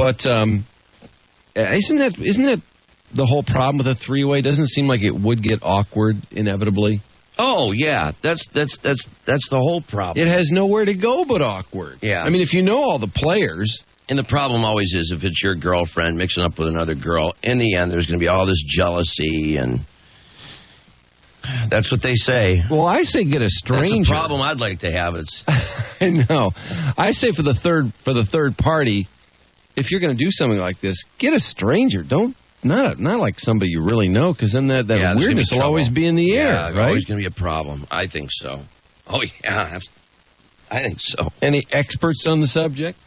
But isn't that the whole problem with a three-way? Doesn't it seem like it would get awkward inevitably? Oh yeah, that's the whole problem. It has nowhere to go but awkward. Yeah. I mean, if you know all the players. And the problem always is if it's your girlfriend mixing up with another girl, in the end there's going to be all this jealousy, and that's what they say. Well, I say get a stranger. That's a problem I'd like to have. It's I know. I say for the third party, if you're going to do something like this, get a stranger. Not like somebody you really know, because then that weirdness will always be in the air, right? Always going to be a problem. I think so. Oh yeah, I think so. Any experts on the subject?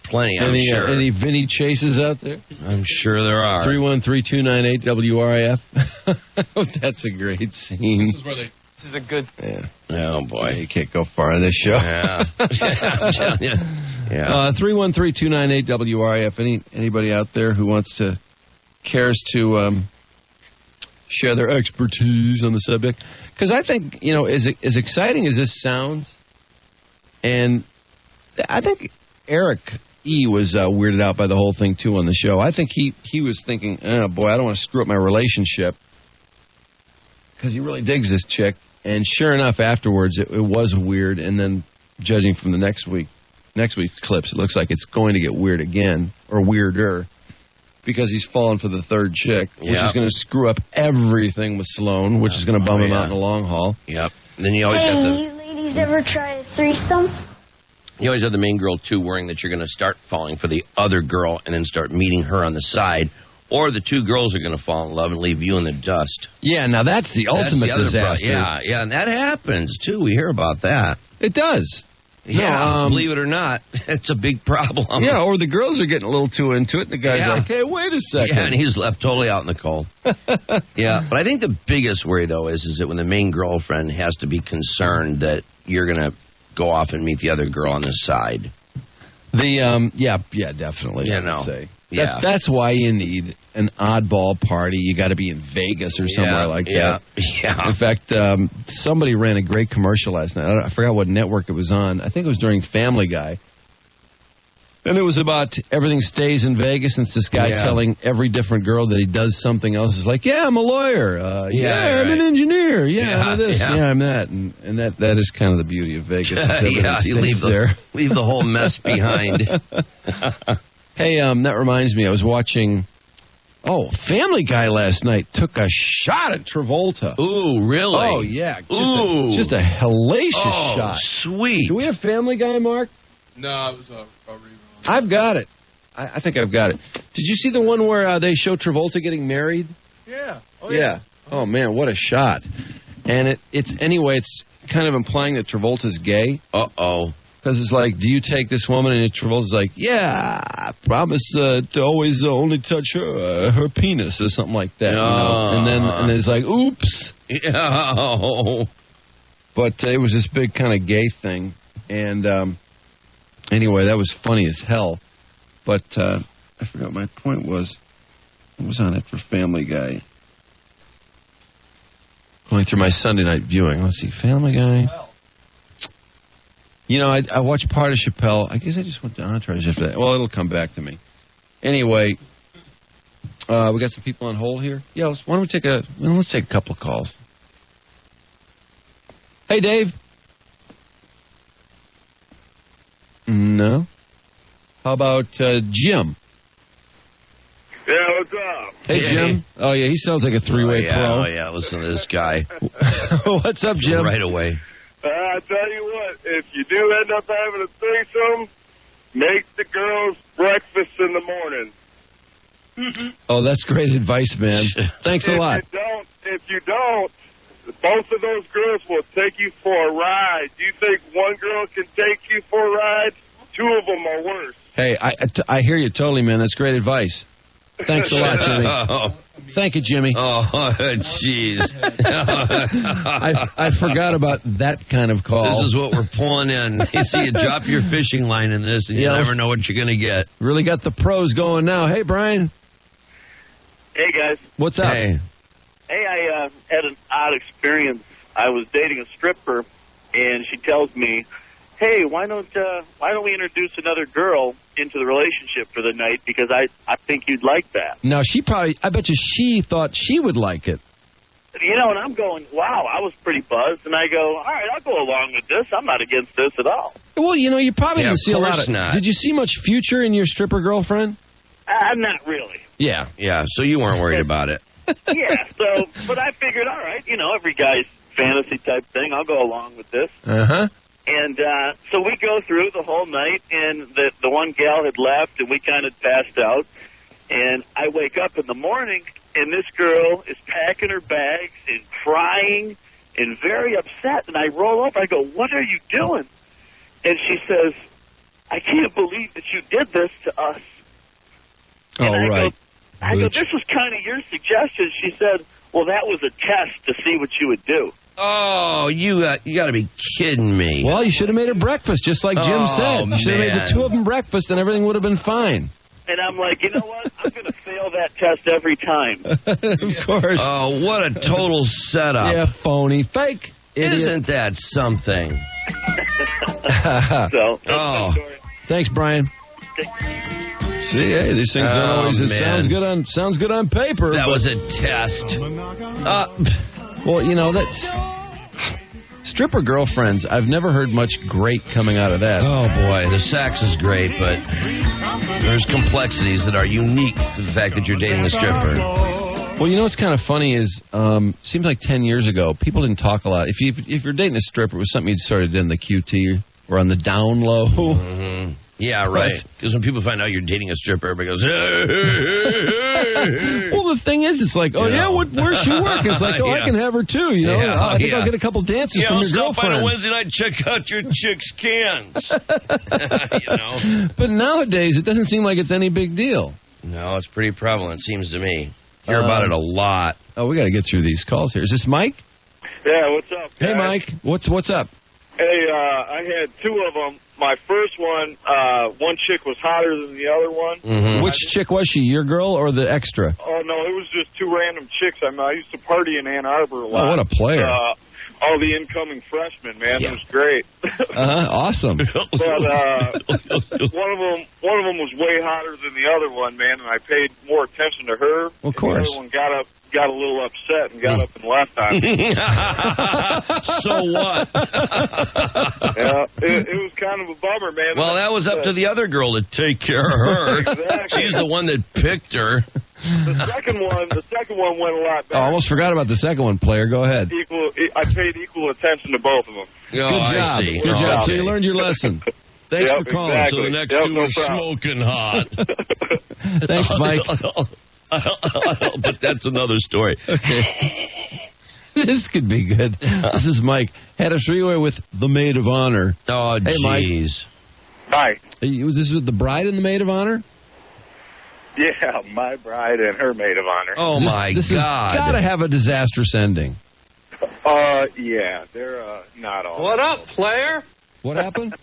Plenty, I'm sure. Any Vinny Chases out there? I'm sure there are. 313-298-WRIF. That's a great scene. This is a good... Yeah. Oh, boy. You can't go far on this show. Yeah. I'm telling you. Yeah. 313-298-WRIF. Anybody out there who cares to share their expertise on the subject? Because I think, as exciting as this sounds, and I think Eric E. was weirded out by the whole thing, too, on the show. I think he was thinking, oh, boy, I don't want to screw up my relationship, because he really digs this chick. And sure enough, afterwards, it was weird. And then, judging from the next week's clips, it looks like it's going to get weird again, or weirder, because he's fallen for the third chick, which is going to screw up everything with Sloan, which is going to bum him out in the long haul. Yep. And then you always have you ladies ever try a threesome? You always have the main girl, too, worrying that you're going to start falling for the other girl and then start meeting her on the side. Or the two girls are going to fall in love and leave you in the dust. Yeah, now that's the ultimate disaster. Yeah, and that happens, too. We hear about that. It does. Yeah, believe it or not, it's a big problem. Yeah, or the girls are getting a little too into it, and the guy's like, hey, wait a second. Yeah, and he's left totally out in the cold. Yeah, but I think the biggest worry, though, is that when the main girlfriend has to be concerned that you're going to go off and meet the other girl on the side. Yeah, definitely. I would say. That's why you need an oddball party. You got to be in Vegas or somewhere like that. Yeah. In fact, somebody ran a great commercial last night. I forgot what network it was on. I think it was during Family Guy. And it was about everything stays in Vegas, and it's this guy telling every different girl that he does something else. It's like, I'm a lawyer. I'm an engineer. I'm this. I'm that. And that is kind of the beauty of Vegas. You leave the whole mess behind. Hey, that reminds me, I was watching, Family Guy last night took a shot at Travolta. Ooh, really? Oh, yeah. Just a hellacious shot. Sweet. Do we have Family Guy, Mark? No, it was a rerun. I've got it. I think I've got it. Did you see the one where they show Travolta getting married? Yeah. Yeah. Oh, man, what a shot. And it's kind of implying that Travolta's gay. Uh-oh. Because it's like, do you take this woman? And Travolta's like, I promise to always only touch her penis or something like that. And it's like, oops. Yeah. But it was this big kind of gay thing. And anyway, that was funny as hell. But I forgot what my point was. What was on it for Family Guy? Going through my Sunday night viewing. Let's see, Family Guy. I watched part of Chappelle. I guess I just went to Entourage after that. Well, it'll come back to me. Anyway, we got some people on hold here. Yeah, let's take a couple of calls. Hey, Dave. No. How about Jim? Yeah, what's up? Hey, Jim. Oh, yeah, he sounds like a three-way pro. Oh, yeah, listen to this guy. What's up, Jim? Right away. I tell you what, if you do end up having a threesome, make the girls breakfast in the morning. Oh, that's great advice, man. Thanks a lot. If you don't, both of those girls will take you for a ride. Do you think one girl can take you for a ride? Two of them are worse. Hey, I hear you totally, man. That's great advice. Thanks a lot, Jimmy. Thank you, Jimmy. Oh, jeez. I forgot about that kind of call. This is what we're pulling in. You see, you drop your fishing line in this, and you never know what you're going to get. Really got the pros going now. Hey, Brian. Hey, guys. What's up? Hey, I had an odd experience. I was dating a stripper, and she tells me, hey, why don't we introduce another girl into the relationship for the night, because I think you'd like that. Now, I bet you she thought she would like it. You know, and I'm going, wow, I was pretty buzzed, and I go, all right, I'll go along with this. I'm not against this at all. Well, you know, you probably didn't see a lot of... not. Did you see much future in your stripper girlfriend? Not really. Yeah. Yeah, so you weren't worried about it. Yeah, but I figured, all right, you know, every guy's fantasy type thing, I'll go along with this. Uh-huh. And so we go through the whole night, and the one gal had left, and we kind of passed out. And I wake up in the morning, and this girl is packing her bags and crying and very upset. And I roll up. I go, what are you doing? And she says, I can't believe that you did this to us. And I go, this was kind of your suggestion. She said, well, that was a test to see what you would do. Oh, you got to be kidding me. Well, you should have made her breakfast, just like Jim said. You should have made the two of them breakfast, and everything would have been fine. And I'm like, you know what? I'm going to fail that test every time. Of course. Oh, what a total setup. Yeah, phony. Fake. Idiot. Isn't that something? So, that's my story. Thanks, Brian. See, hey, these things don't always... It sounds good on paper. That was a test. Well, you know, that's... Stripper girlfriends, I've never heard much great coming out of that. Oh, boy, the sex is great, but there's complexities that are unique to the fact that you're dating a stripper. Well, you know what's kind of funny is, seems like 10 years ago, people didn't talk a lot. If you're dating a stripper, it was something you'd sort of did in the QT or on the down low. Mm-hmm. Yeah, right. Because when people find out you're dating a stripper, everybody goes, hey. Well, the thing is, it's like, where's she work? It's like, I can have her too, you know. I think I'll get a couple dances from your girlfriend. Stop by on Wednesday night, check out your chick's cans. You know. But nowadays, it doesn't seem like it's any big deal. No, it's pretty prevalent, seems to me. Hear about it a lot. Oh, we got to get through these calls here. Is this Mike? Yeah, what's up, guys? Hey, Mike. What's up? Hey, I had two of them. My first one chick was hotter than the other one. Mm-hmm. Which chick was she, your girl or the extra? Oh, no, it was just two random chicks. I used to party in Ann Arbor a lot. Oh, what a player. All the incoming freshmen, man. It was great. Awesome. But one of them was way hotter than the other one, man, and I paid more attention to her. Of course. The other one got a little upset and got up and left on me. So what? Yeah, it was kind of a bummer, man. Well, that was up to the other girl to take care of her. Exactly. She's the one that picked her. The second one went a lot better. I almost forgot about the second one, player. Go ahead. I paid equal attention to both of them. Good job. I see. Good job. So Okay. you learned your lesson. Thanks for calling. Exactly. So the next two are smoking hot. Thanks, Mike. But that's another story. Okay. This could be good. This is Mike. Had a three-way with the maid of honor. Oh, hey, Mike. jeez. Hi. Was this with the bride and the maid of honor? Yeah, my bride and her maid of honor. Oh, my this God. This has got to have a disastrous ending. Yeah, they're not all. What up, player? What happened?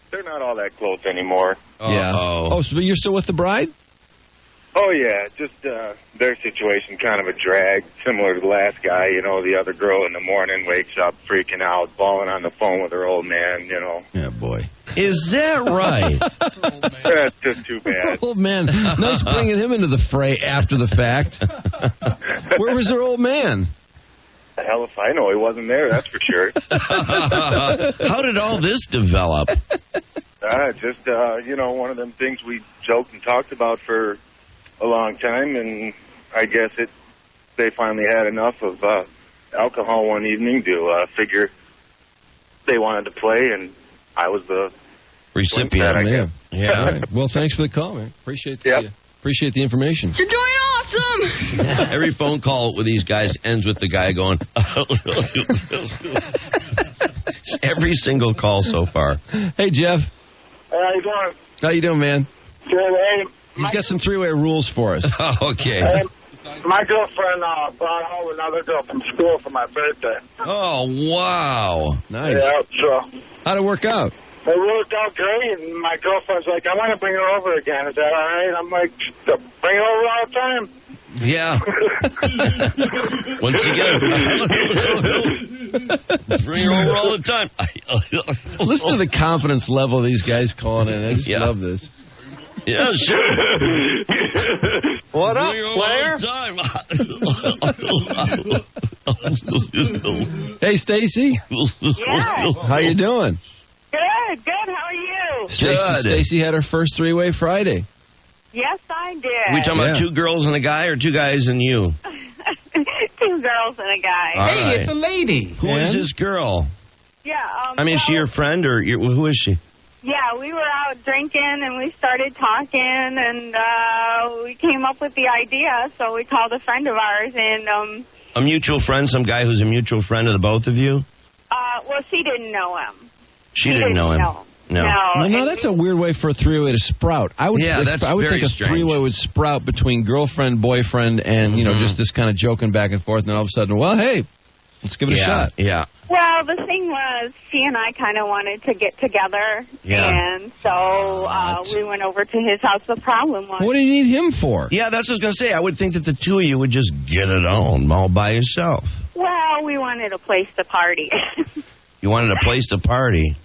They're not all that close anymore. Yeah. Oh, so you're still with the bride? Oh, yeah, just their situation kind of a drag, similar to the last guy. You know, the other girl in the morning wakes up freaking out, bawling on the phone with her old man, you know. Yeah, boy. Is that right? That's just too bad. Old man. Nice bringing him into the fray after the fact. Where was her old man? The hell if I know, he wasn't there, that's for sure. How did all this develop? Just, one of them things we joked and talked about for a long time, and I guess they finally had enough of alcohol one evening to figure they wanted to play, and I was the recipient. I guess. Yeah. All right. Well, thanks for the call, man. Appreciate the information. You're doing awesome! Every phone call with these guys ends with the guy going, every single call so far. Hey, Jeff. How you doing? How you doing, man? Good. He's got some three-way rules for us. Okay. My girlfriend brought home another girl from school for my birthday. Oh, wow. Nice. Yeah, so How'd it work out? it worked out great, and my girlfriend's like, I want to bring her over again. Is that all right? I'm like, bring her over all the time. Yeah. Once again, bring her over all the time. Listen to the confidence level of these guys calling in. I just love this. Yeah, sure. What up, Bring her player? all the time. Hey, Stacy. Yeah. How you doing? Good. How are you? Stacy had her first three-way Friday. Yes, I did. We talking about two girls and a guy, or two guys and you? Two girls and a guy. All right. It's a lady. Who is this girl? Yeah. I mean, is she your friend, or who is she? Yeah, we were out drinking and we started talking and we came up with the idea. So we called a friend of ours and A mutual friend, some guy who's a mutual friend of the both of you? well, she didn't know him. She didn't know him. No. No, that's a weird way for a three-way to sprout. I would think a three-way would sprout between girlfriend, boyfriend, and just this kind of joking back and forth, and then all of a sudden, well, hey, let's give it a shot. Yeah. Well, the thing was, she and I kind of wanted to get together, and so we went over to his house. The problem was... What do you need him for? Yeah, that's what I was going to say. I would think that the two of you would just get it on all by yourself. Well, we wanted a place to party. You wanted a place to party.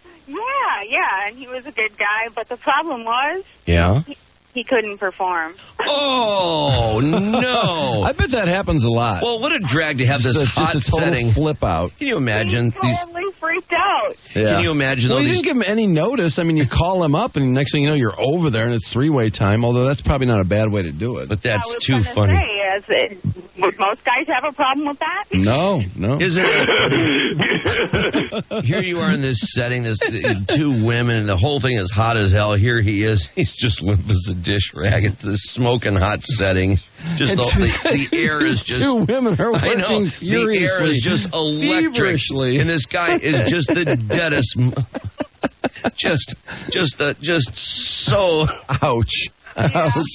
Yeah, and he was a good guy, but the problem was... Yeah? He couldn't perform. Oh, no. I bet that happens a lot. Well, what a drag to have this hot just a total setting. flip out. Can you imagine? He totally freaked out. Yeah. Can you imagine? Well, you didn't give him any notice. I mean, you call him up, and next thing you know, you're over there, and it's three-way time, although that's probably not a bad way to do it. But that's too funny. Would most guys have a problem with that? No. Isn't it? Here you are in this setting, this two women, and the whole thing is hot as hell. Here he is. He's just limp as a dish rag. It's this smoking hot setting. Just the air is just... Two women are working the air is just electric. Feverishly. And this guy is just the deadest... just so... Ouch.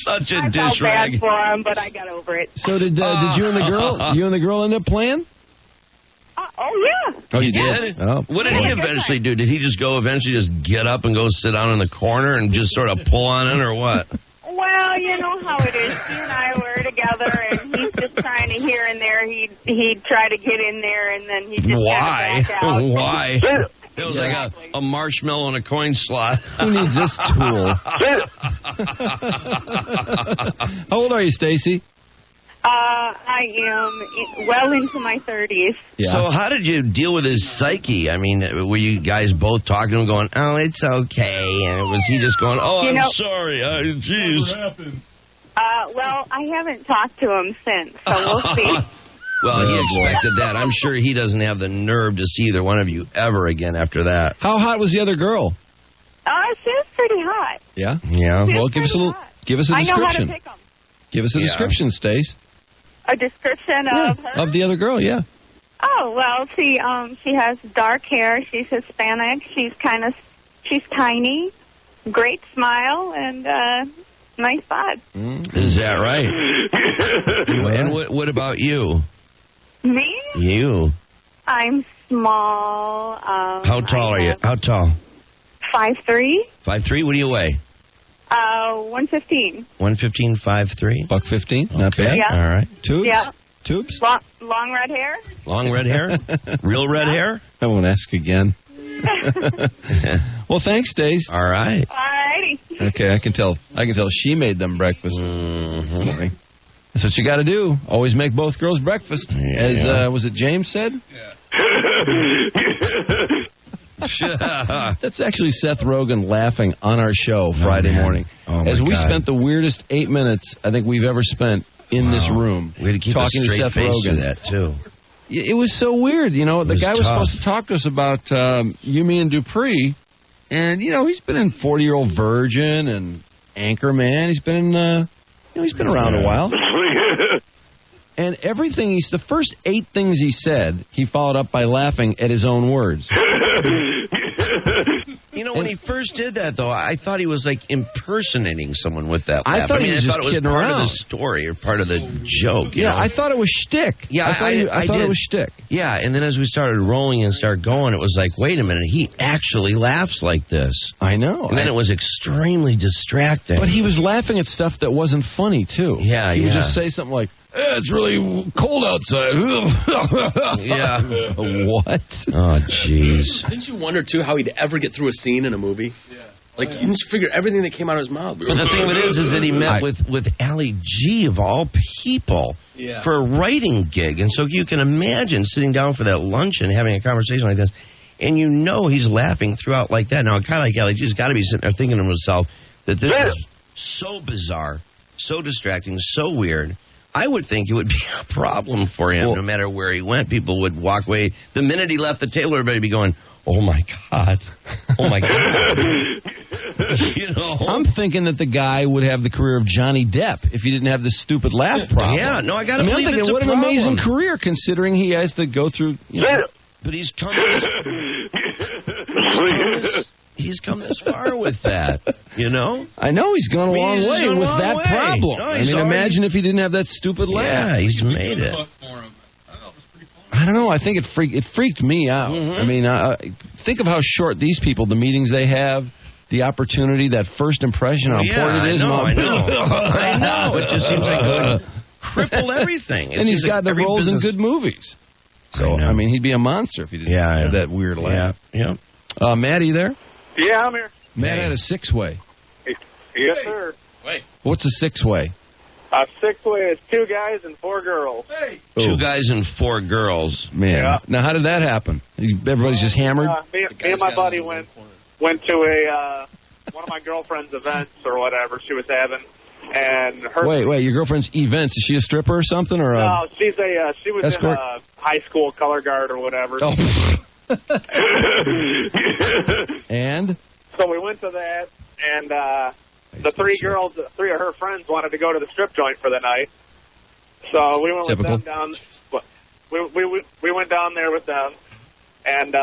Such a I dish felt rag. bad for him, but I got over it. So did you and the girl end up playing? Oh, yeah. Oh, you did? Oh. What did he eventually do? Did he just eventually get up and go sit down in the corner and just sort of pull on it, or what? Well, you know how it is. He and I were together, and he's just trying to here and there. He'd try to get in there, and then he'd just back out. Why? It was like a marshmallow in a coin slot. Who needs this tool? How old are you, Stacy? I am well into my 30s. Yeah. So how did you deal with his psyche? I mean, were you guys both talking to him going, oh, it's okay? And was he just going, oh, I'm sorry. Jeez. Well, I haven't talked to him since, so we'll see. Well, he expected that. I'm sure he doesn't have the nerve to see either one of you ever again after that. How hot was the other girl? She was pretty hot. Yeah? Yeah. Well, give us a description. I know how to pick them. Give us a description, Stace. A description of her? Of the other girl, yeah. Oh, well, she has dark hair. She's Hispanic. She's tiny, great smile, and nice bod. Is that right? And what about you? Me? You. I'm small. How tall are you? How tall? 5'3". 5'3". What do you weigh? 115. 115, 5'3". $1.15. Not bad. Yeah. All right. Tubes? Yeah. Tubes? Long red hair? Long red hair? Real red hair? I won't ask again. Well, thanks, Stace. All right. Alrighty. Okay, I can tell she made them breakfast this morning. That's what you got to do. Always make both girls breakfast. Yeah. As, was it James said? Yeah. That's actually Seth Rogen laughing on our show Friday morning. Oh, my as we God. spent the weirdest 8 minutes I think we've ever spent in this room. We had to keep talking a straight to Seth face Rogen. to that, too. It was so weird. You know, the guy was tough. supposed to talk to us about Yumi and Dupree. And, you know, he's been in 40-Year-Old Virgin and Anchorman. He's been in, he's been around a while. And everything the first 8 things he said, he followed up by laughing at his own words. You know when he first did that, though, I thought he was, like, impersonating someone with that laugh. I thought he was just it was kidding part around. of the story or part of the joke. You know? I thought it was shtick. Yeah, I thought it was shtick. Yeah, and then as we started rolling and started going, it was like, wait a minute, he actually laughs like this. I know. And then it was extremely distracting. But he was laughing at stuff that wasn't funny, too. Yeah, He would just say something like, it's really cold outside. Yeah. What? Oh, jeez. Didn't you wonder, too, how he'd ever get through a scene in a movie? Yeah. Like, you just figure everything that came out of his mouth. But the thing of it is that he met with Ali G, of all people, for a writing gig. And so you can imagine sitting down for that lunch and having a conversation like this, and you know he's laughing throughout like that. Now, a guy like Ali G's got to be sitting there thinking to himself that this is so bizarre, so distracting, so weird. I would think it would be a problem for him no matter where he went. People would walk away. The minute he left the table, everybody would be going, oh, my God. Oh, my God. You know? I'm thinking that the guy would have the career of Johnny Depp if he didn't have this stupid laugh problem. Yeah, no, I got to I'm believe thinking, it's a what an problem. amazing career, considering he has to go through, But he's come he's come this far with that, you know? I know he's gone a long He's way gone a with long that way. problem. No, I he's mean, already- imagine if he didn't have that stupid laugh. Yeah, he's made it. I don't know. I think it freaked me out. Mm-hmm. I mean, think of how short these people, the meetings they have, the opportunity, that first impression, how important it is. I know. It just seems like it would cripple everything. And he's got the roles in good movies. So, I mean, he'd be a monster if he didn't have that weird laugh. Yeah. Matt, are you there? Yeah, I'm here. Matt had a six-way. Yes, sir. Wait. What's a six-way? A six-way is 2 guys and 4 girls. Hey. 2 guys and 4 girls. Man. Yeah. Now, how did that happen? Everybody's just hammered? Me and my buddy went to a one of my girlfriend's events or whatever she was having, and her. Wait, your girlfriend's events, is she a stripper or something? Or No, she was escort? in a high school color guard or whatever. Oh. And? So we went to that, and the 3 girls, 3 of her friends wanted to go to the strip joint for the night. So we went with them down. We went down there with them, and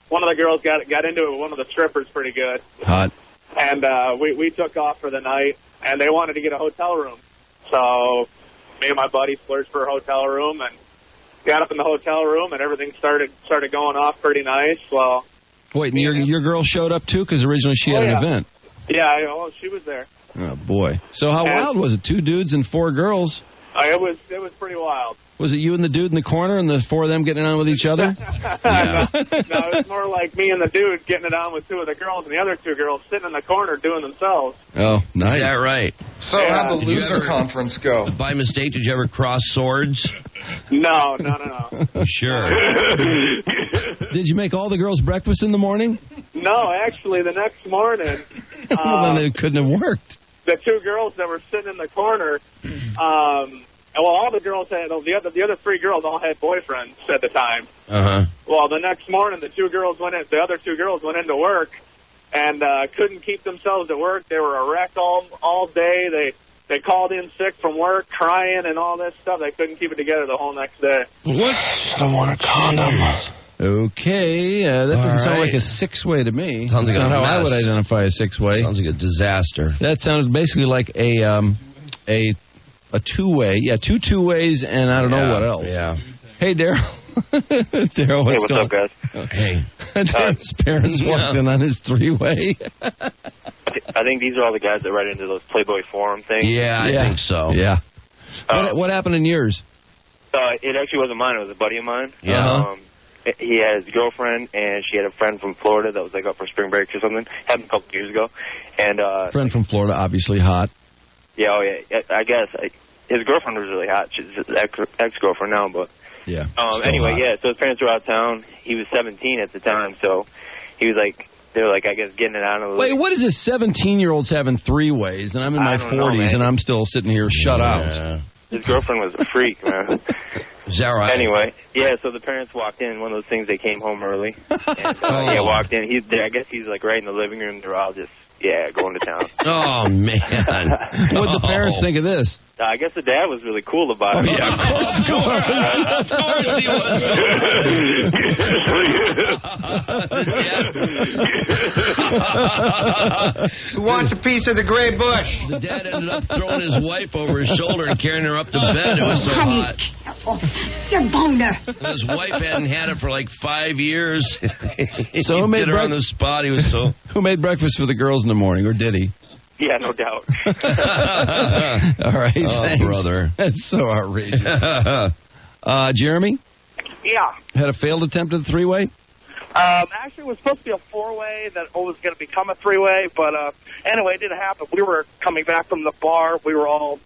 one of the girls got into it with one of the strippers pretty good. Hot. And we took off for the night, and they wanted to get a hotel room. So me and my buddy splurged for a hotel room and got up in the hotel room, and everything started going off pretty nice. Well, wait, and your girl showed up too? Because originally she had an event. Yeah, she was there. Oh boy! So how wild was it? 2 dudes and 4 girls. It was pretty wild. Was it you and the dude in the corner and the 4 of them getting on with each other? No, it was more like me and the dude getting it on with 2 of the girls, and the other 2 girls sitting in the corner doing themselves. Oh, nice. Is that right? So how'd the loser conference go? By mistake, did you ever cross swords? No. Sure. Did you make all the girls breakfast in the morning? No, actually, the next morning. Well, then it couldn't have worked. The 2 girls that were sitting in the corner, all the girls had, the other 3 girls all had boyfriends at the time. Uh-huh. Well, the next morning, the other 2 girls went into work and couldn't keep themselves at work. They were a wreck all day. They called in sick from work, crying and all this stuff. They couldn't keep it together the whole next day. What? I want a condom. Okay, that doesn't sound like a 6-way to me. Sounds like That's not a how I mess. would identify a 6-way. Sounds like a disaster. That sounds basically like a 2-way. Yeah, 2 2-ways, and I don't know what else. Yeah. Hey, Daryl. Daryl, what's what's up, guys? Hey. Daryl's parents walked in on his 3-way. I think these are all the guys that write into those Playboy forum things. Yeah, I think so. Yeah. What happened in yours? It actually wasn't mine. It was a buddy of mine. Yeah. He had his girlfriend, and she had a friend from Florida that was like up for spring break or something. Happened a couple years ago. And friend from Florida, obviously hot. Yeah, I guess his girlfriend was really hot. She's his ex-girlfriend now, but yeah. Anyway, hot. So his parents were out of town. He was 17 at the time, so he was like, they were like, I guess, getting it on a little. Wait, what is this? 17-year-olds having 3-ways, and I'm in my 40s, and I'm still sitting here shut out. His girlfriend was a freak, man. Is that right? Anyway, so the parents walked in. One of those things, they came home early. And, walked in. I guess he's like right in the living room. They're all just Yeah, going to town. Oh, man. What'd the parents think of this? I guess the dad was really cool about it. Yeah, of course. Of course he was. Who wants a piece of the gray bush? The dad ended up throwing his wife over his shoulder and carrying her up to bed. It was so hot. You're boner. His wife hadn't had it for like 5 years. So who made her on the spot. He was so. Who made breakfast for the girls in the morning, or did he? Yeah, no doubt. All right, thanks. Brother. That's so outrageous. Jeremy? Yeah. Had a failed attempt at the three-way? Actually, it was supposed to be a four-way that was going to become a three-way, but anyway, it didn't happen. We were coming back from the bar. We were all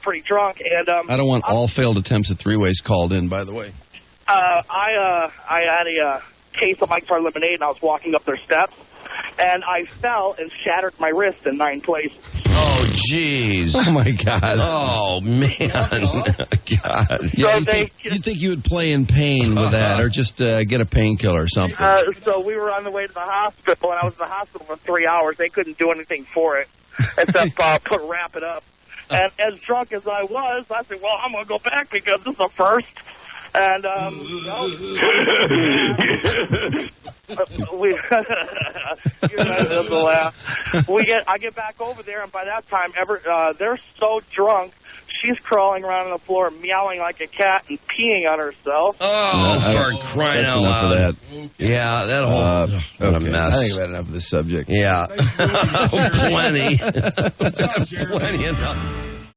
pretty drunk. And I don't want all failed attempts at three-ways called in, by the way. I had a case of Mike's Hard Lemonade, and I was walking up their steps, and I fell and shattered my wrist in 9 places. Oh, jeez. Oh, my God. Oh, man. God. Yeah, you think you would play in pain with that, or just get a painkiller or something? So we were on the way to the hospital, and I was in the hospital for 3 hours. They couldn't do anything for it except wrap it up. And as drunk as I was, I said, well, I'm going to go back because this is a first. And, you guys have to laugh. I get back over there, and by that time, they're so drunk, she's crawling around on the floor, meowing like a cat and peeing on herself. Oh, for crying out loud. Enough of that. Yeah, that whole what a mess. I think I've had enough of this subject. Yeah. Plenty. Plenty enough.